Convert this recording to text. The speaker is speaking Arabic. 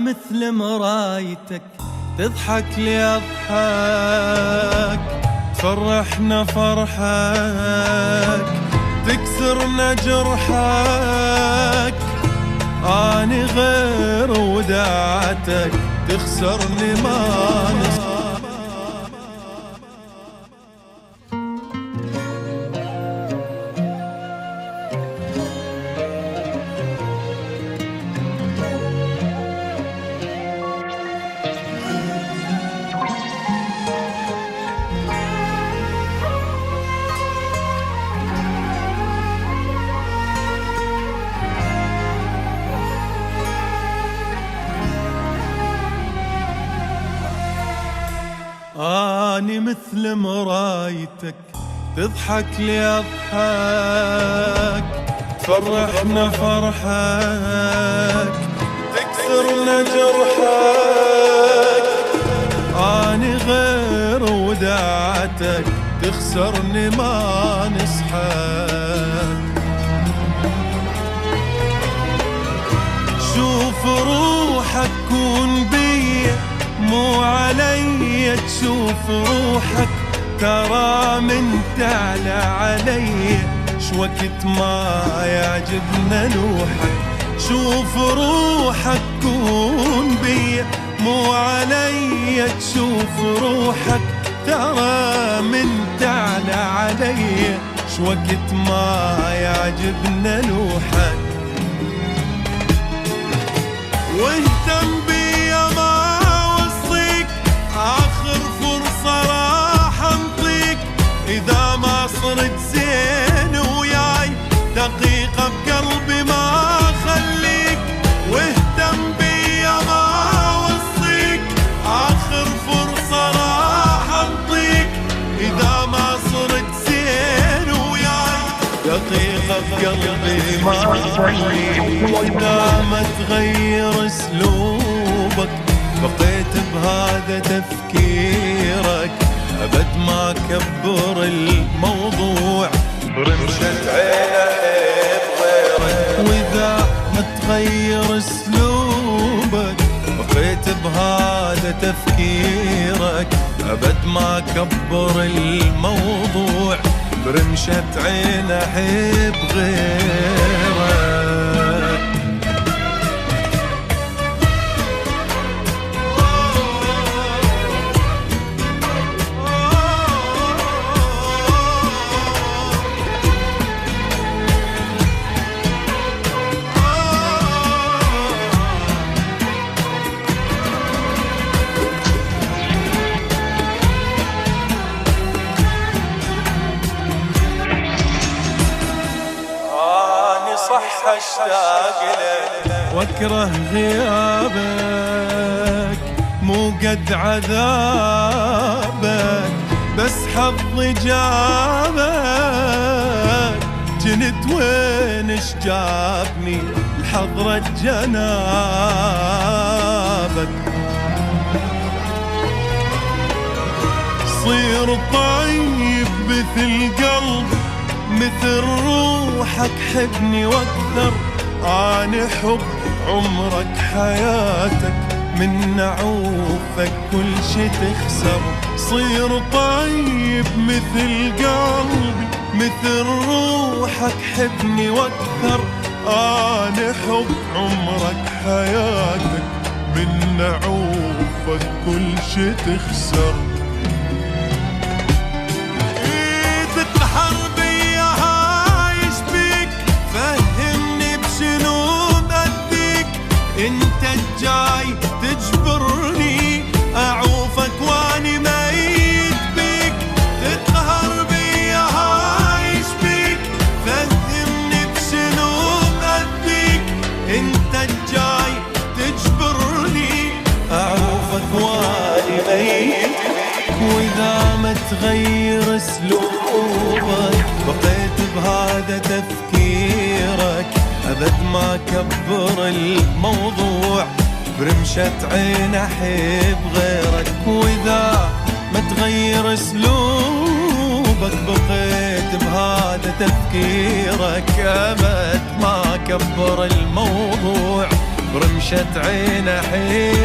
مثل مرايتك تضحك لي أضحك، تفرحنا فرحك تكسرنا جرحك. أني غير وداعتك تخسرني ما نص. أني مثل مرايتك تضحك لي أضحك، تفرحنا فرحك تكسرنا جرحك. أني غير وداعتك تخسرني ما نصحك. شوف روحك كون بيا مو علي، تشوف روحك ترى من تعلى علي. شوقت ما يعجبنا نوحك. شوف روحك كون بيا مو علي، تشوف روحك ترى من تعلى علي. شوقت ما يعجبنا نوحك. واهتم بيا ما وصيك، آخر فرصة راح انطيك. إذا ما صرت زين وياي دقيقة بقلبي ما خليك. واهتم بيا ما وصيك، آخر فرصة راح انطيك. إذا ما صرت زين وياي دقيقة بقلبي ما خليك. وإذا ما تغير اسلوبك بقيت بهذا تفكيرك. أبد ما كبر الموضوع برمشة عينه بغيرك. وإذا ما تغير اسلوبك بقيت بهذا تفكيرك. أبد ما كبر الموضوع برمشة عينه بغيرك. صح اشتاق لك واكره غيابك، مو قد عذابك بس حظي جابك. جنت وين اش جابني لحضرة جنابك. صير طيب مثل قلب مثل روحك، حبني واكثر. أنا حب عمرك حياتك من نعوفك كل شي تخسر. صير طيب مثل قلبي مثل روحك، حبني واكثر. أنا حب عمرك حياتك من نعوفك كل شي تخسر. انت الجاي تجبرني اعوفك واني ميت بيك. تتقهر بيا هايش بيك، فهمني بشنو بأذيك. انت الجاي تجبرني اعوفك واني ميت بيك. واذا ما تغير اسلوبك بقيت بهذا تفكيرك. أبد ما كبر الموضوع برمشة عين أحب غيرك. وإذا ما تغير اسلوبك بقيت بهذا تفكيرك. أبد ما كبر الموضوع برمشة عينه حين